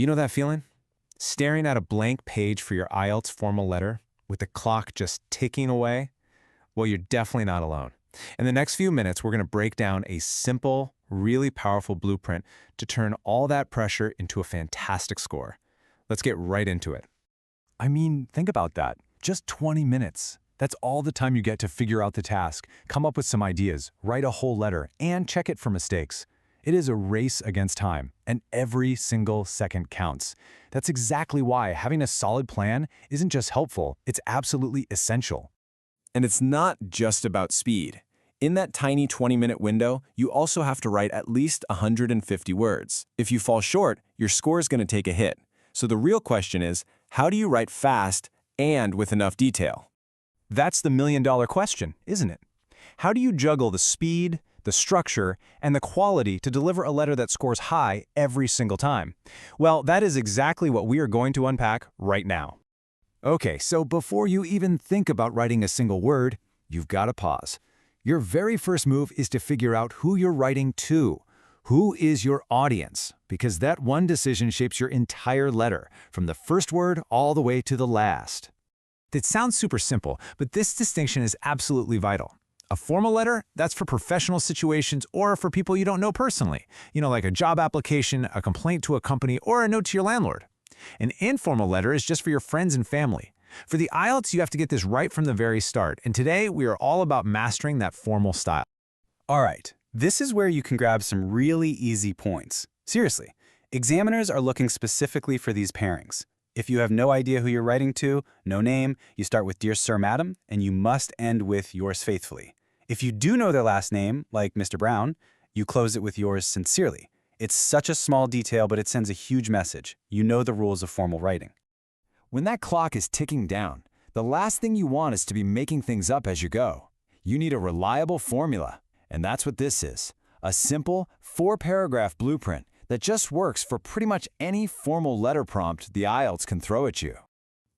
You know that feeling? Staring at a blank page for your IELTS formal letter with the clock just ticking away? Well, you're definitely not alone. In the next few minutes, we're going to break down a simple, really powerful blueprint to turn all that pressure into a fantastic score. Let's get right into it. I mean, think about that. Just 20 minutes. That's all the time you get to figure out the task, come up with some ideas, write a whole letter, and check it for mistakes. It is a race against time, and every single second counts. That's exactly why having a solid plan isn't just helpful, it's absolutely essential. And it's not just about speed. In that tiny 20-minute window, you also have to write at least 150 words. If you fall short, your score is going to take a hit. So the real question is, how do you write fast and with enough detail? That's the million-dollar question, isn't it? How do you juggle the speed, the structure, and the quality to deliver a letter that scores high every single time? Well, that is exactly what we are going to unpack right now. Okay, so before you even think about writing a single word, you've got to pause. Your very first move is to figure out who you're writing to. Who is your audience? Because that one decision shapes your entire letter, from the first word all the way to the last. It sounds super simple, but this distinction is absolutely vital. A formal letter, that's for professional situations or for people you don't know personally. Like a job application, a complaint to a company, or a note to your landlord. An informal letter is just for your friends and family. For the IELTS, you have to get this right from the very start, and today we are all about mastering that formal style. All right, this is where you can grab some really easy points. Seriously, examiners are looking specifically for these pairings. If you have no idea who you're writing to, no name, you start with Dear Sir, Madam, and you must end with Yours faithfully. If you do know their last name, like Mr. Brown, you close it with Yours sincerely. It's such a small detail, but it sends a huge message. You know the rules of formal writing. When that clock is ticking down, the last thing you want is to be making things up as you go. You need a reliable formula, and that's what this is. A simple, 4-paragraph blueprint that just works for pretty much any formal letter prompt the IELTS can throw at you.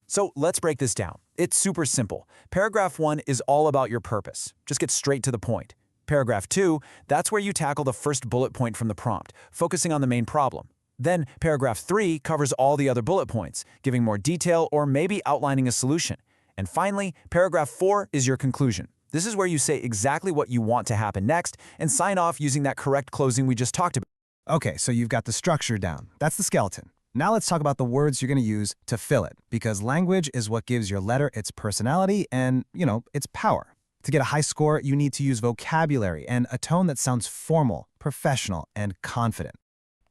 So let's break this down. It's super simple. Paragraph 1 is all about your purpose. Just get straight to the point. Paragraph 2, that's where you tackle the first bullet point from the prompt, focusing on the main problem. Then paragraph 3 covers all the other bullet points, giving more detail or maybe outlining a solution. And finally, paragraph 4 is your conclusion. This is where you say exactly what you want to happen next and sign off using that correct closing we just talked about. Okay, so you've got the structure down. That's the skeleton. Now let's talk about the words you're going to use to fill it, because language is what gives your letter its personality and, its power. To get a high score, you need to use vocabulary and a tone that sounds formal, professional, and confident.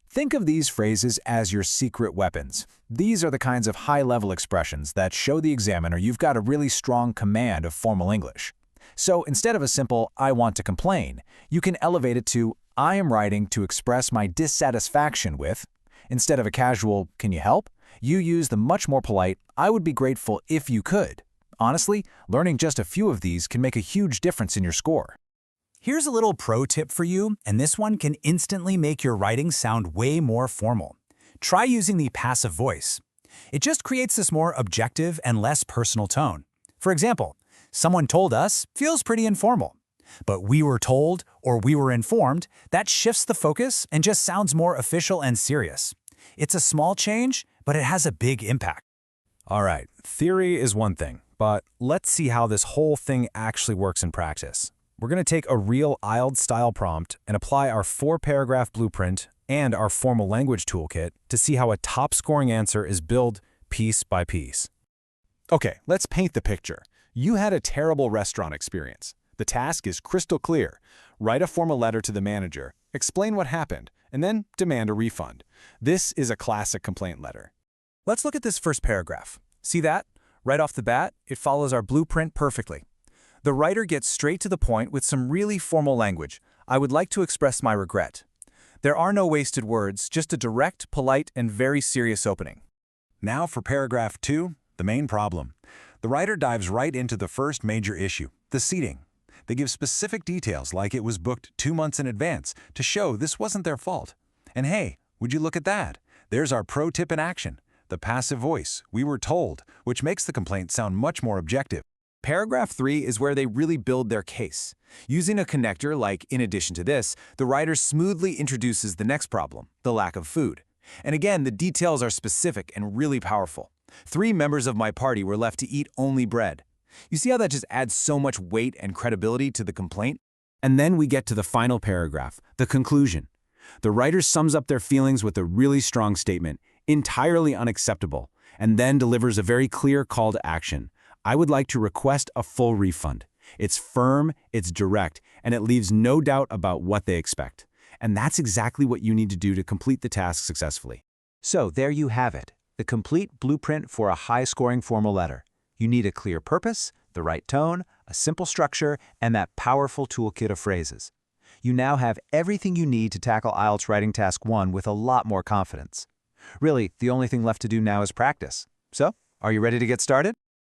Think of these phrases as your secret weapons. These are the kinds of high-level expressions that show the examiner you've got a really strong command of formal English. So instead of a simple, I want to complain, you can elevate it to, I am writing to express my dissatisfaction with. Instead of a casual, can you help? You use the much more polite, I would be grateful if you could. Honestly, learning just a few of these can make a huge difference in your score. Here's a little pro tip for you, and this one can instantly make your writing sound way more formal. Try using the passive voice. It just creates this more objective and less personal tone. For example, someone told us feels pretty informal. But we were told or we were informed, that shifts the focus and just sounds more official and serious. It's a small change, but it has a big impact. All right, theory is one thing, but let's see how this whole thing actually works in practice. We're going to take a real IELTS-style prompt and apply our 4-paragraph blueprint and our formal language toolkit to see how a top-scoring answer is built piece by piece. Okay, let's paint the picture. You had a terrible restaurant experience. The task is crystal clear. Write a formal letter to the manager, explain what happened, and then demand a refund. This is a classic complaint letter. Let's look at this first paragraph. See that? Right off the bat, it follows our blueprint perfectly. The writer gets straight to the point with some really formal language. I would like to express my regret. There are no wasted words, just a direct, polite, and very serious opening. Now for paragraph 2, the main problem. The writer dives right into the first major issue, the seating. They give specific details like it was booked 2 months in advance to show this wasn't their fault. And hey, would you look at that? There's our pro tip in action. The passive voice, we were told, which makes the complaint sound much more objective. Paragraph 3 is where they really build their case. Using a connector like in addition to this, the writer smoothly introduces the next problem, the lack of food. And again, the details are specific and really powerful. 3 members of my party were left to eat only bread. You see how that just adds so much weight and credibility to the complaint? And then we get to the final paragraph, the conclusion. The writer sums up their feelings with a really strong statement, entirely unacceptable, and then delivers a very clear call to action. I would like to request a full refund. It's firm, it's direct, and it leaves no doubt about what they expect. And that's exactly what you need to do to complete the task successfully. So there you have it, the complete blueprint for a high-scoring formal letter. You need a clear purpose, the right tone, a simple structure, and that powerful toolkit of phrases. You now have everything you need to tackle IELTS Writing Task 1 with a lot more confidence. Really, the only thing left to do now is practice. So, are you ready to get started?